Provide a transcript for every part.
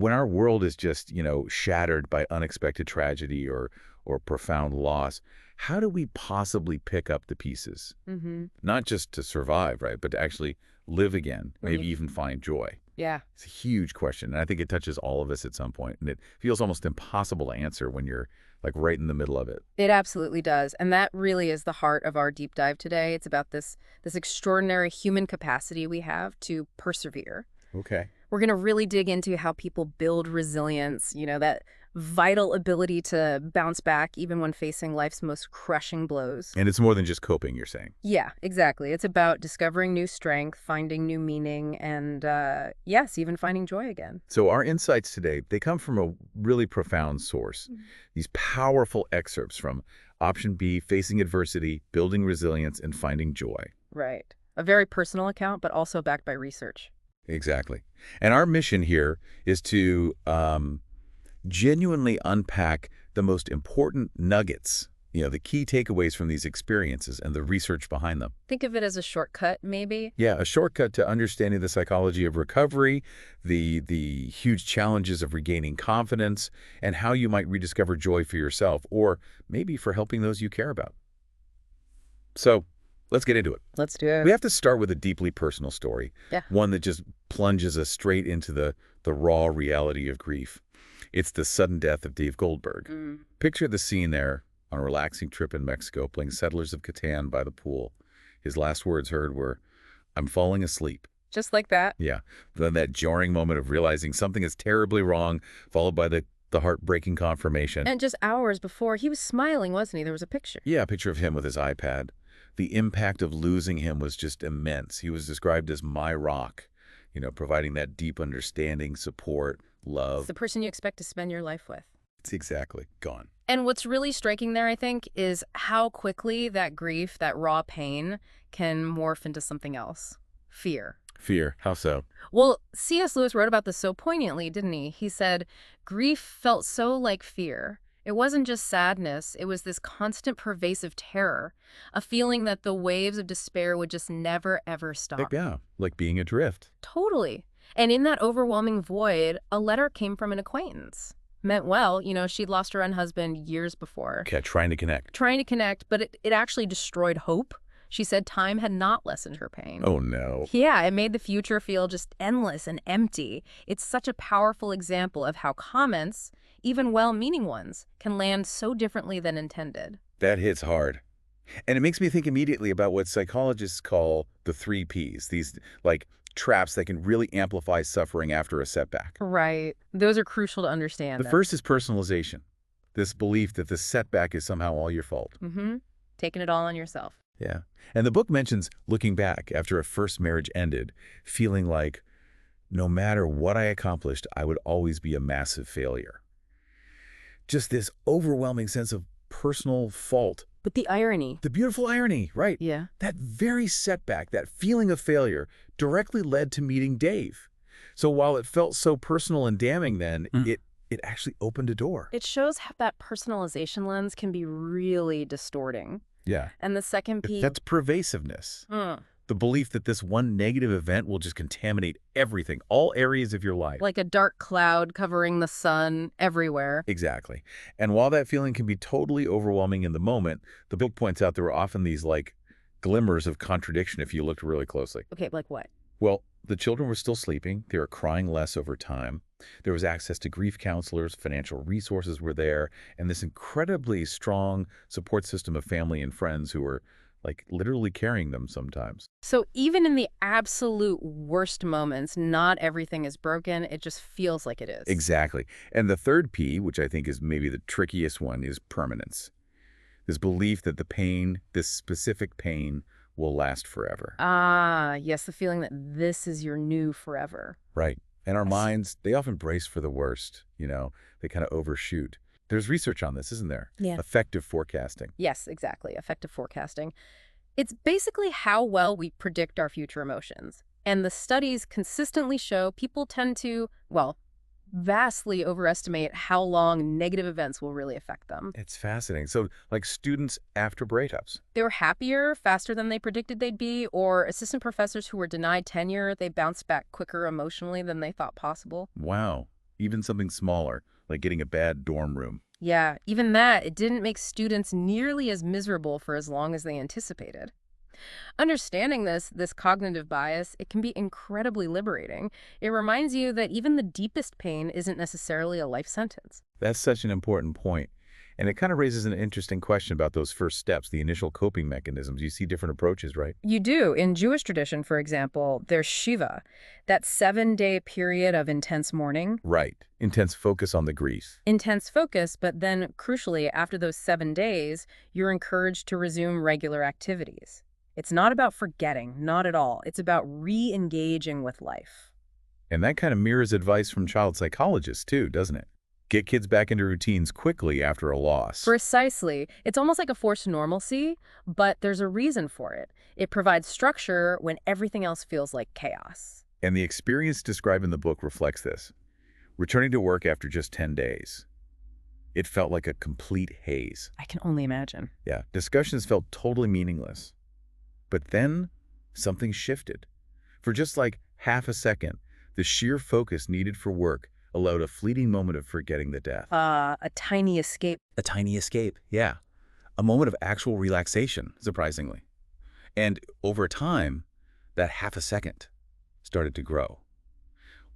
when our world is just, shattered by unexpected tragedy or profound loss, how do we possibly pick up the pieces? Mm-hmm. Not just to survive, right, but to actually live again, maybe even find joy. Yeah. It's a huge question, and I think it touches all of us at some point, and it feels almost impossible to answer when you're like right in the middle of it. It absolutely does. And that really is the heart of our deep dive today. It's about this extraordinary human capacity we have to persevere. Okay. We're going to really dig into how people build resilience, that vital ability to bounce back even when facing life's most crushing blows. And it's more than just coping, you're saying. Yeah, exactly. It's about discovering new strength, finding new meaning, and yes, even finding joy again. So our insights today, they come from a really profound source. These powerful excerpts from option B, facing adversity, building resilience, and finding joy. Right. A very personal account, but also backed by research. Exactly. And our mission here is to genuinely unpack the most important nuggets, the key takeaways from these experiences and the research behind them. Think of it as a shortcut, maybe? Yeah, a shortcut to understanding the psychology of recovery, the huge challenges of regaining confidence, and how you might rediscover joy for yourself, or maybe for helping those you care about. So, let's get into it. Let's do it. We have to start with a deeply personal story, Yeah. one that just plunges us straight into the raw reality of grief. It's the sudden death of Dave Goldberg. Picture the scene there on a relaxing trip in Mexico, playing Settlers of Catan by the pool. His last words heard were, "I'm falling asleep." Just like that. Yeah. Then that jarring moment of realizing something is terribly wrong, followed by the heartbreaking confirmation. And just hours before, he was smiling, wasn't he? There was a picture. Yeah, a picture of him with his iPad. The impact of losing him was just immense. He was described as my rock, providing that deep understanding, support, love. It's the person you expect to spend your life with. It's exactly gone. And what's really striking there, I think, is how quickly that grief, that raw pain, can morph into something else. Fear. Fear. How so? Well, C.S. Lewis wrote about this so poignantly, didn't he? He said, grief felt so like fear. It wasn't just sadness, it was this constant pervasive terror, a feeling that the waves of despair would just never, ever stop. Like being adrift. Totally. And in that overwhelming void, a letter came from an acquaintance. Meant well, she'd lost her own husband years before. Okay, trying to connect. But it actually destroyed hope. She said time had not lessened her pain. Oh, no. Yeah, it made the future feel just endless and empty. It's such a powerful example of how comments, even well-meaning ones, can land so differently than intended. That hits hard. And it makes me think immediately about what psychologists call the 3 Ps, these, traps that can really amplify suffering after a setback. Right. Those are crucial to understand. The first is personalization, this belief that the setback is somehow all your fault. Taking it all on yourself. Yeah. And the book mentions looking back after a first marriage ended, feeling like no matter what I accomplished, I would always be a massive failure. Just this overwhelming sense of personal fault. But the irony. The beautiful irony, right? Yeah. That very setback, that feeling of failure, directly led to meeting Dave. So while it felt so personal and damning then, it actually opened a door. It shows how that personalization lens can be really distorting. Yeah. And the second P... That's pervasiveness. The belief that this one negative event will just contaminate everything, all areas of your life. Like a dark cloud covering the sun everywhere. Exactly. And while that feeling can be totally overwhelming in the moment, the book points out there are often these, glimmers of contradiction if you looked really closely. Okay, like what? Well, the children were still sleeping. They were crying less over time. There was access to grief counselors. Financial resources were there. And this incredibly strong support system of family and friends who were literally carrying them sometimes. So even in the absolute worst moments, not everything is broken. It just feels like it is. Exactly. And the third P, which I think is maybe the trickiest one, is permanence. This belief that the pain, this specific pain, will last forever. Ah, yes, the feeling that this is your new forever. Right. And our minds, they often brace for the worst. They kind of overshoot. There's research on this, isn't there? Yeah. Effective forecasting. Yes, exactly. Effective forecasting. It's basically how well we predict our future emotions. And the studies consistently show people tend to, vastly overestimate how long negative events will really affect them. It's fascinating. So, students after breakups. They were happier faster than they predicted they'd be, or assistant professors who were denied tenure, they bounced back quicker emotionally than they thought possible. Wow. even something smaller, like getting a bad dorm room. Yeah, even that, it didn't make students nearly as miserable for as long as they anticipated. Understanding this cognitive bias, it can be incredibly liberating. It reminds you that even the deepest pain isn't necessarily a life sentence. That's such an important point. And it kind of raises an interesting question about those first steps, the initial coping mechanisms. You see different approaches, right? You do. In Jewish tradition, for example, there's Shiva, that 7-day period of intense mourning. Right. Intense focus on the grief. Intense focus, but then, crucially, after those 7 days, you're encouraged to resume regular activities. It's not about forgetting, not at all. It's about re-engaging with life. And that kind of mirrors advice from child psychologists, too, doesn't it? Get kids back into routines quickly after a loss. Precisely. It's almost like a forced normalcy, but there's a reason for it. It provides structure when everything else feels like chaos. And the experience described in the book reflects this. Returning to work after just 10 days. It felt like a complete haze. I can only imagine. Yeah, discussions felt totally meaningless. But then something shifted. For just like half a second, the sheer focus needed for work allowed a fleeting moment of forgetting the death. A tiny escape. A tiny escape, yeah. A moment of actual relaxation, surprisingly. And over time, that half a second started to grow.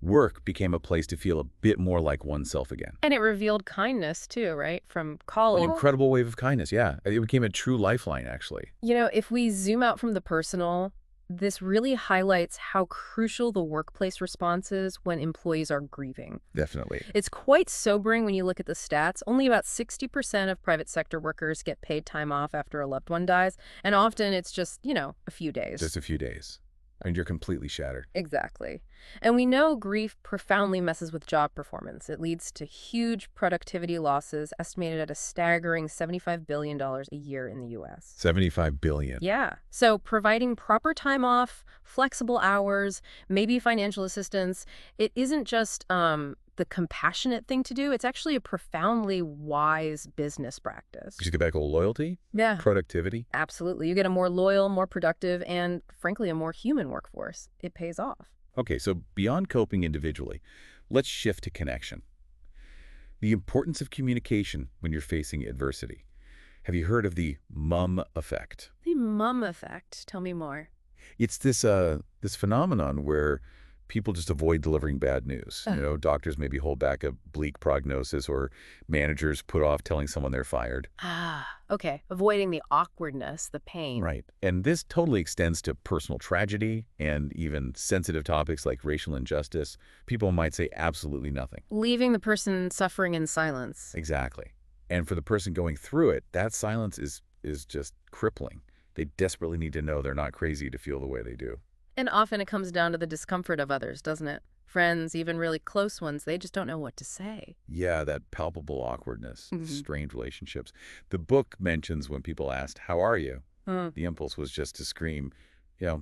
Work became a place to feel a bit more like oneself again. And it revealed kindness, too, right? From An college. incredible wave of kindness, yeah. It became a true lifeline, actually. You know, if we zoom out from the personal, this really highlights how crucial the workplace response is when employees are grieving. Definitely. It's quite sobering when you look at the stats. Only about 60% of private sector workers get paid time off after a loved one dies, and often it's just, a few days. Just a few days. And you're completely shattered. Exactly. And we know grief profoundly messes with job performance. It leads to huge productivity losses, estimated at a staggering $75 billion a year in the U.S. 75 billion. Yeah. So providing proper time off, flexible hours, maybe financial assistance, it isn't just the compassionate thing to do. It's actually a profoundly wise business practice. You get back a little loyalty, Yeah. productivity. Absolutely. You get a more loyal, more productive, and frankly, a more human workforce. It pays off. Okay, so beyond coping individually, let's shift to connection. The importance of communication when you're facing adversity. Have you heard of the mum effect? The mum effect. Tell me more. It's this phenomenon where people just avoid delivering bad news. Doctors maybe hold back a bleak prognosis, or managers put off telling someone they're fired. Okay. Avoiding the awkwardness, the pain. Right. And this totally extends to personal tragedy and even sensitive topics like racial injustice. People might say absolutely nothing. Leaving the person suffering in silence. Exactly. And for the person going through it, that silence is just crippling. They desperately need to know they're not crazy to feel the way they do. And often it comes down to the discomfort of others, doesn't it? Friends, even really close ones, they just don't know what to say. Yeah, that palpable awkwardness, strained relationships. The book mentions when people asked, "How are you?" The impulse was just to scream,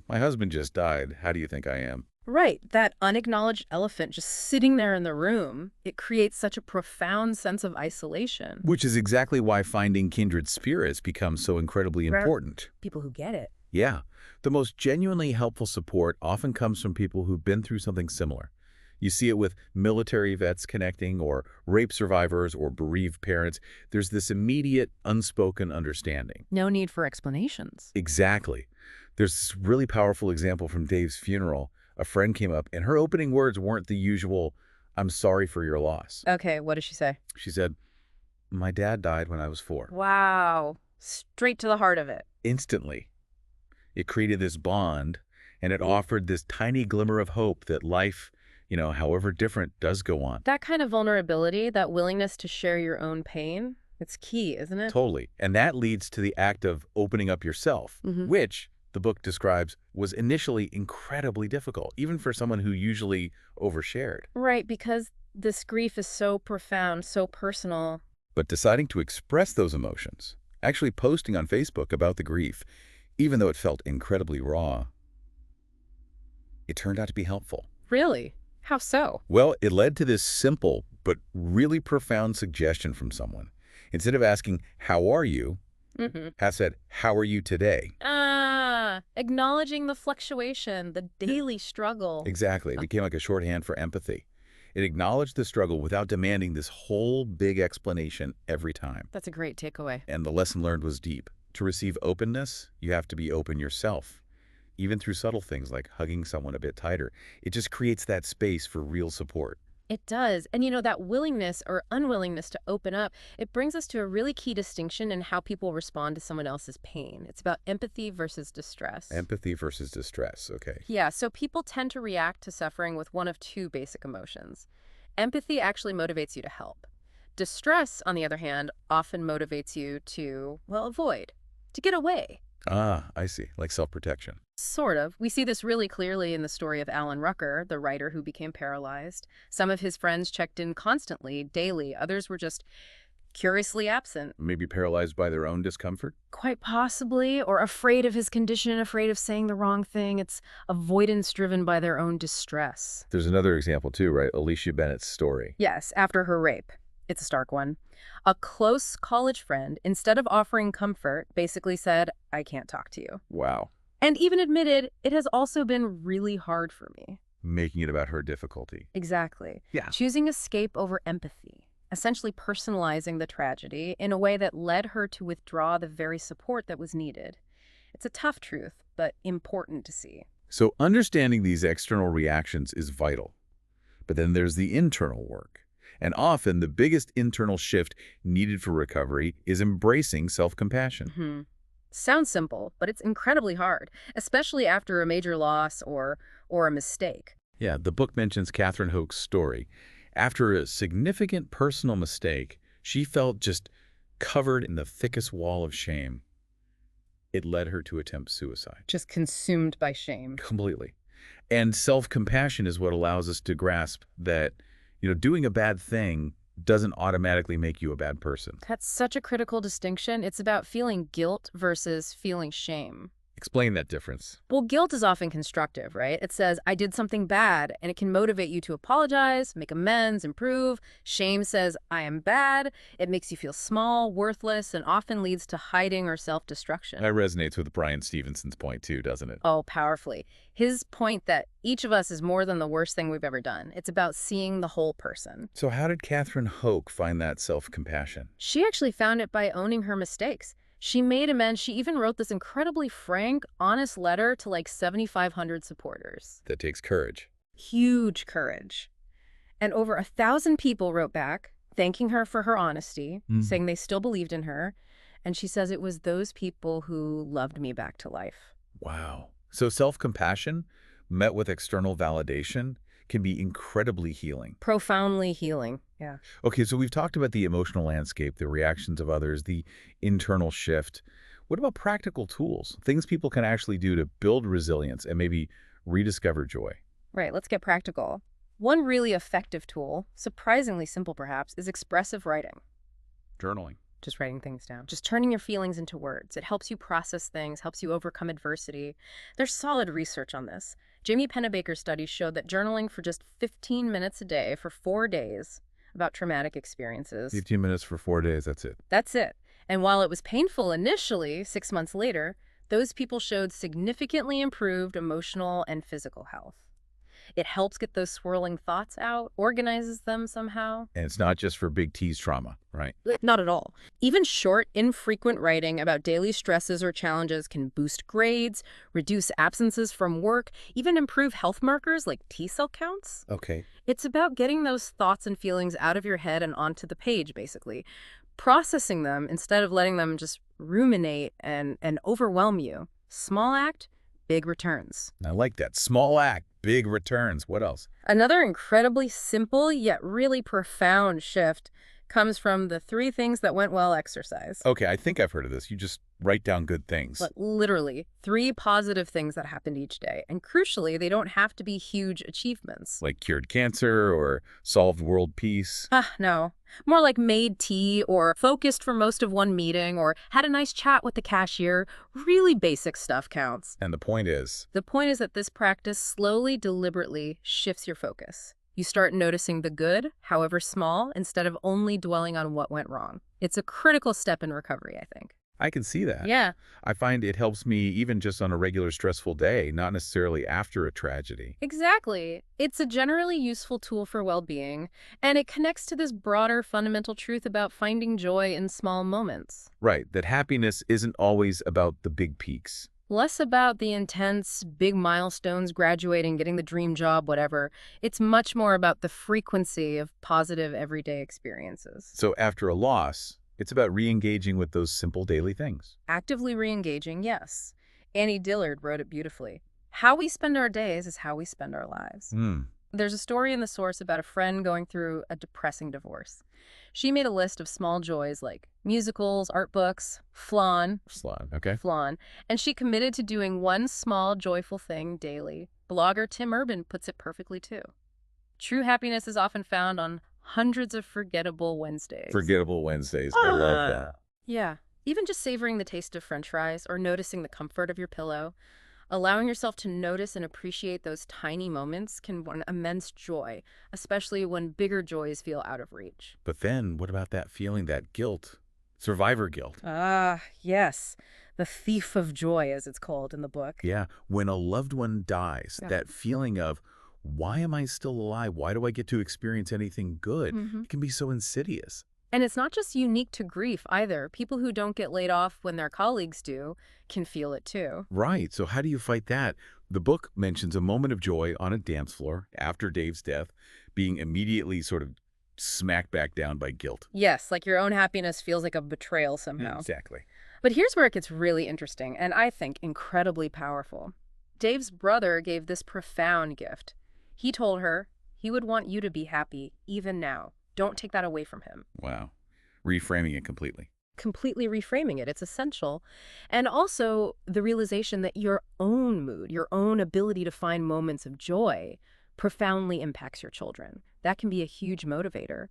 "My husband just died. How do you think I am?" Right. That unacknowledged elephant just sitting there in the room, it creates such a profound sense of isolation. Which is exactly why finding kindred spirits becomes so incredibly important. People who get it. Yeah. The most genuinely helpful support often comes from people who've been through something similar. You see it with military vets connecting, or rape survivors, or bereaved parents. There's this immediate, unspoken understanding. No need for explanations. Exactly. There's this really powerful example from Dave's funeral. A friend came up, and her opening words weren't the usual, "I'm sorry for your loss." Okay, what did she say? She said, "My dad died when I was 4. Wow. Straight to the heart of it. Instantly. It created this bond, and it offered this tiny glimmer of hope that life, however different, does go on. That kind of vulnerability, that willingness to share your own pain, it's key, isn't it? Totally. And that leads to the act of opening up yourself, which the book describes was initially incredibly difficult, even for someone who usually overshared. Right, because this grief is so profound, so personal. But deciding to express those emotions, actually posting on Facebook about the grief, even though it felt incredibly raw, it turned out to be helpful. Really? How so? Well, it led to this simple but really profound suggestion from someone. Instead of asking, "How are you?" Have said, "How are you today?" Acknowledging the fluctuation, the daily struggle. Exactly. It became like a shorthand for empathy. It acknowledged the struggle without demanding this whole big explanation every time. That's a great takeaway. And the lesson learned was deep. To receive openness, you have to be open yourself. Even through subtle things like hugging someone a bit tighter, it just creates that space for real support. It does. And that willingness or unwillingness to open up, it brings us to a really key distinction in how people respond to someone else's pain. It's about empathy versus distress. Empathy versus distress, okay. Yeah, so people tend to react to suffering with one of two basic emotions. Empathy actually motivates you to help. Distress, on the other hand, often motivates you to, well, avoid, to get away. Ah, I see, like self-protection. Sort of. We see this really clearly in the story of Alan Rucker, the writer who became paralyzed. Some of his friends checked in constantly, daily. Others were just curiously absent. Maybe paralyzed by their own discomfort? Quite possibly, or afraid of his condition, afraid of saying the wrong thing. It's avoidance driven by their own distress. There's another example too, right? Alicia Bennett's story. Yes, after her rape. It's a stark one. A close college friend, instead of offering comfort, basically said, "I can't talk to you." Wow. And even admitted, "It has also been really hard for me." Making it about her difficulty. Exactly. Yeah. Choosing escape over empathy, essentially personalizing the tragedy in a way that led her to withdraw the very support that was needed. It's a tough truth, but important to see. So understanding these external reactions is vital. But then there's the internal work. And often the biggest internal shift needed for recovery is embracing self-compassion. Sounds simple, but it's incredibly hard, especially after a major loss or a mistake. Yeah, the book mentions Catherine Hoke's story. After a significant personal mistake, she felt just covered in the thickest wall of shame. It led her to attempt suicide. Just consumed by shame. Completely. And self-compassion is what allows us to grasp that, doing a bad thing doesn't automatically make you a bad person. That's such a critical distinction. It's about feeling guilt versus feeling shame. Explain that difference. Well, guilt is often constructive, right? It says, I did something bad, and it can motivate you to apologize, make amends, improve. Shame says, I am bad. It makes you feel small, worthless, and often leads to hiding or self-destruction. That resonates with Brian Stevenson's point too, doesn't it? Oh, powerfully. His point that each of us is more than the worst thing we've ever done. It's about seeing the whole person. So how did Catherine Hoke find that self-compassion? She actually found it by owning her mistakes. She made amends. She even wrote this incredibly frank, honest letter to like 7,500 supporters. That takes courage. Huge courage. And over 1,000 people wrote back, thanking her for her honesty, saying they still believed in her. And she says it was those people who loved me back to life. Wow. So self-compassion, met with external validation, can be incredibly healing. Profoundly healing. Yeah. Okay, so we've talked about the emotional landscape, the reactions of others, the internal shift. What about practical tools, things people can actually do to build resilience and maybe rediscover joy? Right, let's get practical. One really effective tool, surprisingly simple perhaps, is expressive writing. Journaling. Just writing things down. Just turning your feelings into words. It helps you process things, helps you overcome adversity. There's solid research on this. Jamie Pennebaker's studies showed that journaling for just 15 minutes a day for 4 days about traumatic experiences. 15 minutes for 4 days, that's it. That's it. And while it was painful initially, 6 months later, those people showed significantly improved emotional and physical health. It helps get those swirling thoughts out, organizes them somehow. And it's not just for big T's trauma, right? Not at all. Even short, infrequent writing about daily stresses or challenges can boost grades, reduce absences from work, even improve health markers like T-cell counts. Okay. It's about getting those thoughts and feelings out of your head and onto the page, basically. Processing them instead of letting them just ruminate and overwhelm you. Small act, big returns. I like that. Small act, big returns. What else? Another incredibly simple yet really profound shift comes from the 3 things that went well exercise. Okay, I think I've heard of this. You just write down good things. But literally, 3 positive things that happened each day. And crucially, they don't have to be huge achievements. Like cured cancer or solved world peace. No. More like made tea or focused for most of one meeting or had a nice chat with the cashier. Really basic stuff counts. And the point is? The point is that this practice slowly, deliberately shifts your focus. You start noticing the good, however small, instead of only dwelling on what went wrong. It's a critical step in recovery, I think. I can see that. Yeah, I find it helps me even just on a regular stressful day, not necessarily after a tragedy. exactly. It's a generally useful tool for well-being, and it connects to this broader fundamental truth about finding joy in small moments. Right, that happiness isn't always about the big peaks. Less about the intense, big milestones, graduating, getting the dream job, whatever. It's much more about the frequency of positive everyday experiences. So after a loss, it's about re-engaging with those simple daily things. Actively re-engaging, yes. Annie Dillard wrote it beautifully. How we spend our days is how we spend our lives. Hmm. There's a story in the source about a friend going through a depressing divorce. She made a list of small joys like musicals, art books, Slide, okay. flan, and she committed to doing one small joyful thing daily. Blogger Tim Urban puts it perfectly too. True happiness is often found on hundreds of forgettable Wednesdays. Forgettable Wednesdays. I love that. Yeah, even just savoring the taste of French fries or noticing the comfort of your pillow. Allowing yourself to notice and appreciate those tiny moments can bring immense joy, especially when bigger joys feel out of reach. But then what about that feeling, that guilt? Survivor guilt. Ah, yes. The thief of joy, as it's called in the book. Yeah, when a loved one dies, Yeah. that feeling of, why am I still alive? Why do I get to experience anything good? Mhm. It can be so insidious. And it's not just unique to grief either. People who don't get laid off when their colleagues do can feel it too. Right, so how do you fight that? The book mentions a moment of joy on a dance floor after Dave's death being immediately sort of smacked back down by guilt. Yes, like your own happiness feels like a betrayal somehow. Exactly. But here's where it gets really interesting, and I think incredibly powerful. Dave's brother gave this profound gift. He told her he would want you to be happy, even now. Don't take that away from him. Wow. Reframing it completely. Completely reframing it, it's essential. And also the realization that your own mood, your own ability to find moments of joy profoundly impacts your children. That can be a huge motivator.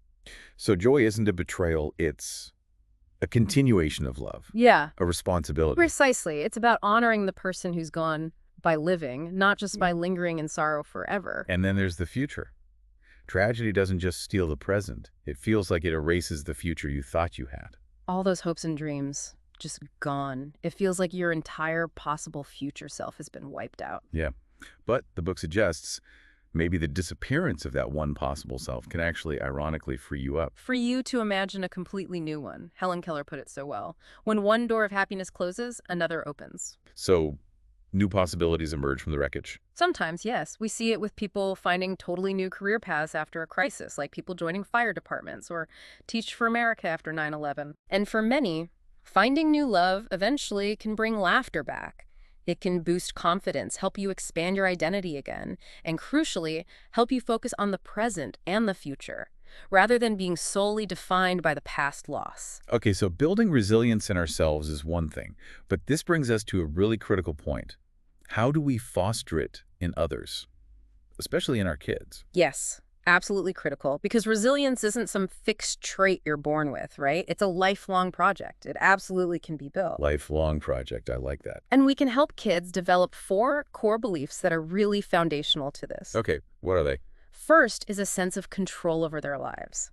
So joy isn't a betrayal, it's a continuation of love, Yeah, a responsibility. precisely. It's about honoring the person who's gone by living, not just by lingering in sorrow forever. And then there's the future. Tragedy doesn't just steal the present. It feels like it erases the future you thought you had. All those hopes and dreams just gone. It feels like your entire possible future self has been wiped out. Yeah. But the book suggests maybe the disappearance of that one possible self can actually ironically free you up. For you to imagine a completely new one. Helen Keller put it so well. When one door of happiness closes, another opens. So new possibilities emerge from the wreckage. Sometimes, yes. We see it with people finding totally new career paths after a crisis, like people joining fire departments or Teach for America after 9/11. And for many, finding new love eventually can bring laughter back. It can boost confidence, help you expand your identity again, and crucially, help you focus on the present and the future, rather than being solely defined by the past loss. Okay, so building resilience in ourselves is one thing, but this brings us to a really critical point. How do we foster it in others, especially in our kids? Yes, absolutely critical, because resilience isn't some fixed trait you're born with, right? It's a lifelong project. It absolutely can be built. Lifelong project, I like that. And we can help kids develop 4 core beliefs that are really foundational to this. Okay, what are they? First is a sense of control over their lives.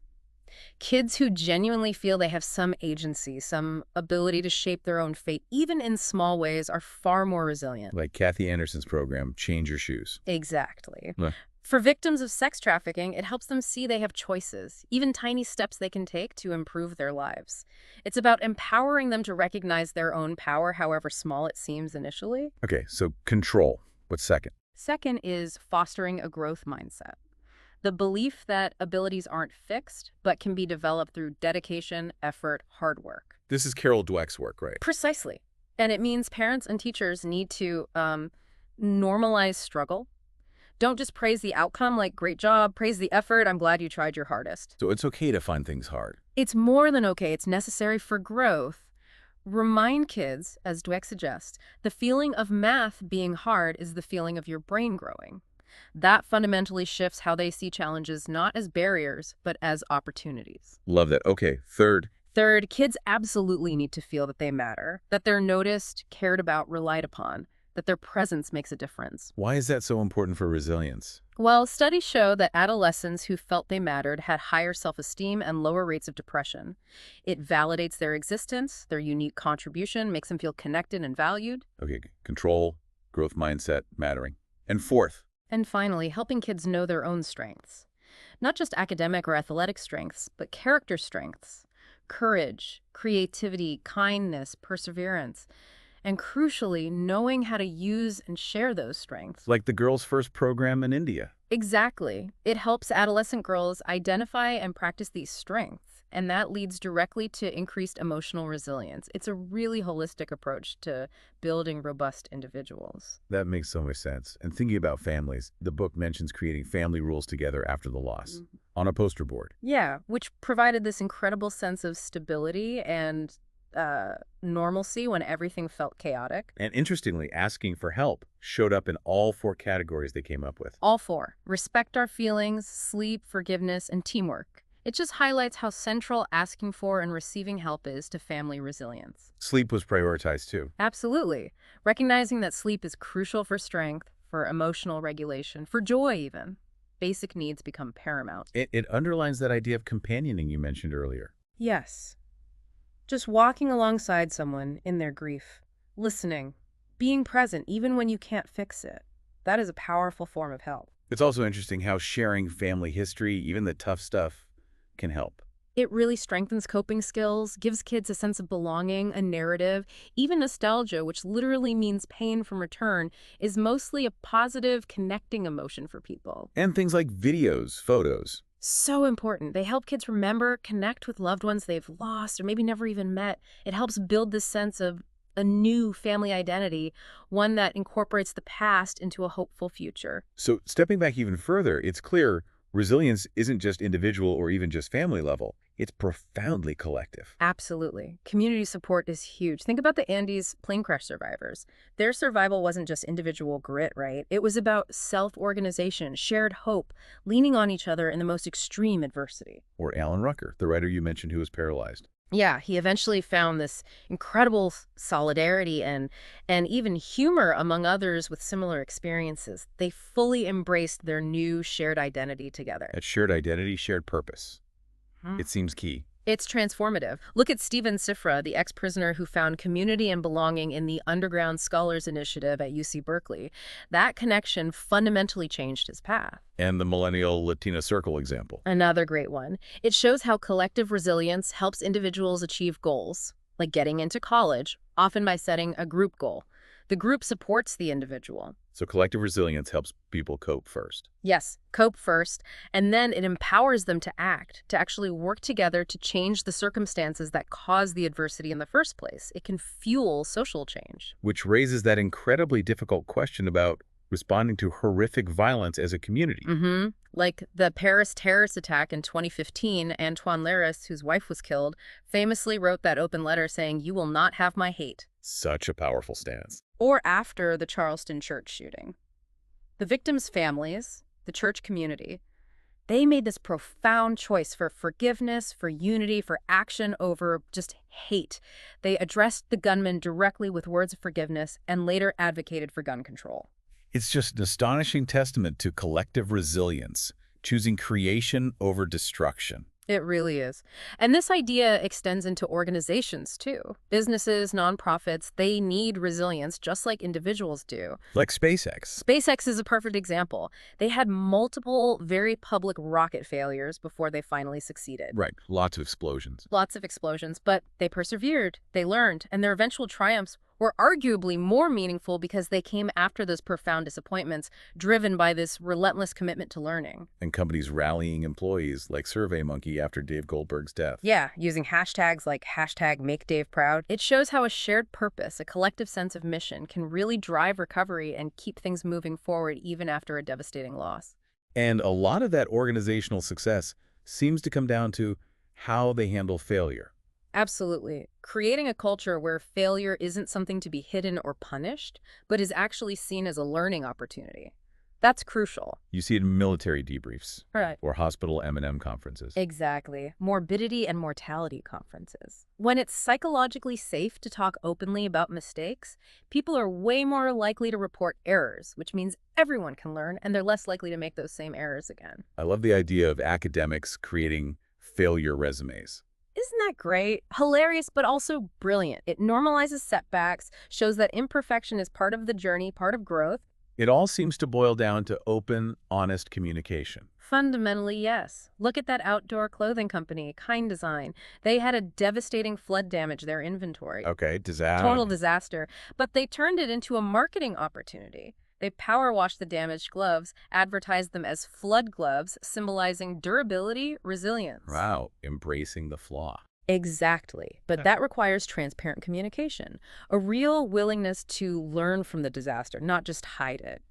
Kids who genuinely feel they have some agency, some ability to shape their own fate, even in small ways, are far more resilient. Like Kathy Anderson's program, Change Your Shoes. Exactly. Yeah. For victims of sex trafficking, it helps them see they have choices, even tiny steps they can take to improve their lives. It's about empowering them to recognize their own power, however small it seems initially. Okay, so control. What's second? Second is fostering a growth mindset. The belief that abilities aren't fixed, but can be developed through dedication, effort, hard work. This is Carol Dweck's work, right? Precisely. And it means parents and teachers need to normalize struggle. Don't just praise the outcome like, great job, praise the effort, I'm glad you tried your hardest. So it's okay to find things hard. It's more than okay, it's necessary for growth. Remind kids, as Dweck suggests, the feeling of math being hard is the feeling of your brain growing. That fundamentally shifts how they see challenges not as barriers, but as opportunities. Love that. Okay, third. Third, kids absolutely need to feel that they matter, that they're noticed, cared about, relied upon. that their presence makes a difference. Why is that so important for resilience? Well, studies show that adolescents who felt they mattered had higher self-esteem and lower rates of depression. It validates their existence, their unique contribution, makes them feel connected and valued. Okay, control, growth mindset, mattering. And fourth, And finally, helping kids know their own strengths. Not just academic or athletic strengths, but character strengths. Courage, creativity, kindness, perseverance. And crucially, knowing how to use and share those strengths. like the girls' first program in India. Exactly. It helps adolescent girls identify and practice these strengths, and that leads directly to increased emotional resilience. It's a really holistic approach to building robust individuals. That makes so much sense. And thinking about families, the book mentions creating family rules together after the loss on a poster board. Yeah, which provided this incredible sense of stability and normalcy when everything felt chaotic. And interestingly, asking for help showed up in all four categories they came up with. All four: respect our feelings, sleep, forgiveness, and teamwork. It just highlights how central asking for and receiving help is to family resilience. Sleep was prioritized too. Absolutely. Recognizing that sleep is crucial for strength, for emotional regulation, for joy even. Basic needs become paramount. It underlines that idea of companioning you mentioned earlier. Yes. Just walking alongside someone in their grief, listening, being present even when you can't fix it. That is a powerful form of help. It's also interesting how sharing family history, even the tough stuff, can help. It really strengthens coping skills, gives kids a sense of belonging, a narrative. Even nostalgia, which literally means pain from return, is mostly a positive, connecting emotion for people. And things like videos, photos. So important. They help kids remember, connect with loved ones they've lost or maybe never even met. It helps build this sense of a new family identity, one that incorporates the past into a hopeful future. So stepping back even further, it's clear resilience isn't just individual or even just family level. It's profoundly collective. Absolutely. Community support is huge. Think about the Andes plane crash survivors. Their survival wasn't just individual grit, right? It was about self-organization, shared hope, leaning on each other in the most extreme adversity. Or Alan Rucker, the writer you mentioned who was paralyzed. Yeah, he eventually found this incredible solidarity and even humor among others with similar experiences. They fully embraced their new shared identity together. That shared identity, shared purpose. It seems key. It's transformative. Look at Stephen Sifra, the ex-prisoner who found community and belonging in the Underground Scholars Initiative at UC Berkeley. That connection fundamentally changed his path. And the Millennial Latina Circle example. Another great one. It shows how collective resilience helps individuals achieve goals, like getting into college, often by setting a group goal. The group supports the individual. So collective resilience helps people cope first. Yes, cope first, and then it empowers them to act, to actually work together to change the circumstances that cause the adversity in the first place. It can fuel social change. Which raises that incredibly difficult question about responding to horrific violence as a community. Like the Paris terrorist attack in 2015, Antoine Laris, whose wife was killed, famously wrote that open letter saying, "You will not have my hate." Such a powerful stance. Or after the Charleston church shooting. The victims' families, the church community, they made this profound choice for forgiveness, for unity, for action over just hate. They addressed the gunman directly with words of forgiveness and later advocated for gun control. It's just an astonishing testament to collective resilience, choosing creation over destruction. It really is. And this idea extends into organizations, too. Businesses, nonprofits, they need resilience just like individuals do. Like SpaceX. SpaceX is a perfect example. They had multiple very public rocket failures before they finally succeeded. Right, lots of explosions. Lots of explosions, but they persevered, they learned, and their eventual triumphs were arguably more meaningful because they came after those profound disappointments, driven by this relentless commitment to learning. And companies rallying employees like SurveyMonkey after Dave Goldberg's death. Yeah, using hashtags like #MakeDaveProud. It shows how a shared purpose, a collective sense of mission, can really drive recovery and keep things moving forward even after a devastating loss. And a lot of that organizational success seems to come down to how they handle failure. Absolutely. Creating a culture where failure isn't something to be hidden or punished, but is actually seen as a learning opportunity. That's crucial. You see it in military debriefs Right. or hospital M&M conferences. Exactly. Morbidity and mortality conferences. When it's psychologically safe to talk openly about mistakes, people are way more likely to report errors, which means everyone can learn and they're less likely to make those same errors again. I love the idea of academics creating failure resumes. Isn't that great? Hilarious, but also brilliant. It normalizes setbacks, shows that imperfection is part of the journey, part of growth. It all seems to boil down to open, honest communication. Fundamentally, yes. Look at that outdoor clothing company, Kind Design. They had a devastating flood damage their inventory. Okay, disaster. Total disaster. But they turned it into a marketing opportunity. They power washed the damaged gloves, advertised them as flood gloves, symbolizing durability, resilience. Wow, embracing the flaw. Exactly. But that requires transparent communication, a real willingness to learn from the disaster, not just hide it.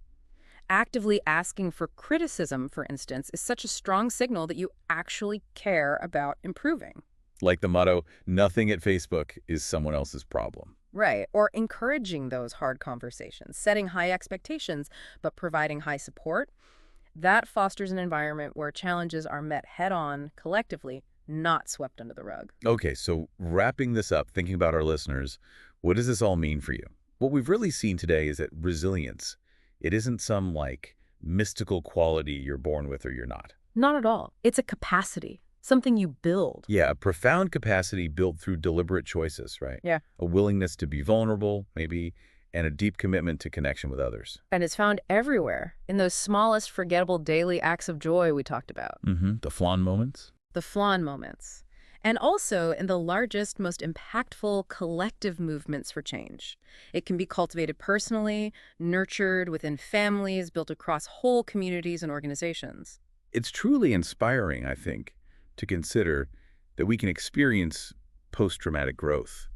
Actively asking for criticism, for instance, is such a strong signal that you actually care about improving. Like the motto, nothing at Facebook is someone else's problem. Right. Or encouraging those hard conversations, setting high expectations, but providing high support. That fosters an environment where challenges are met head-on, collectively, not swept under the rug. Okay, so wrapping this up, thinking about our listeners, what does this all mean for you? What we've really seen today is that resilience, it isn't some, mystical quality you're born with or you're not. Not at all. It's a capacity, something you build. Yeah, a profound capacity built through deliberate choices, right? Yeah. A willingness to be vulnerable, maybe, and a deep commitment to connection with others. And it's found everywhere, in those smallest, forgettable daily acts of joy we talked about. The flan moments? The flan moments. And also in the largest, most impactful collective movements for change. It can be cultivated personally, nurtured within families, built across whole communities and organizations. It's truly inspiring, I think, to consider that we can experience post-traumatic growth,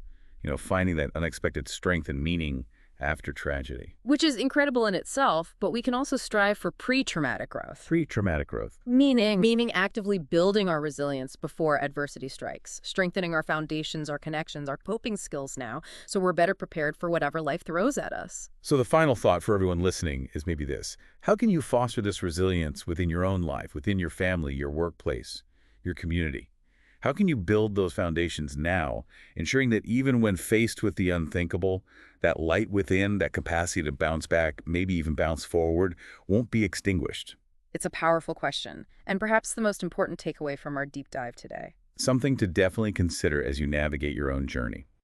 finding that unexpected strength and meaning after tragedy. Which is incredible in itself, but we can also strive for pre-traumatic growth. Pre-traumatic growth. Meaning actively building our resilience before adversity strikes, strengthening our foundations, our connections, our coping skills now, so we're better prepared for whatever life throws at us. So the final thought for everyone listening is maybe this. How can you foster this resilience within your own life, within your family, your workplace, your community? How can you build those foundations now, ensuring that even when faced with the unthinkable, that light within, that capacity to bounce back, maybe even bounce forward, won't be extinguished? It's a powerful question, and perhaps the most important takeaway from our deep dive today. Something to definitely consider as you navigate your own journey.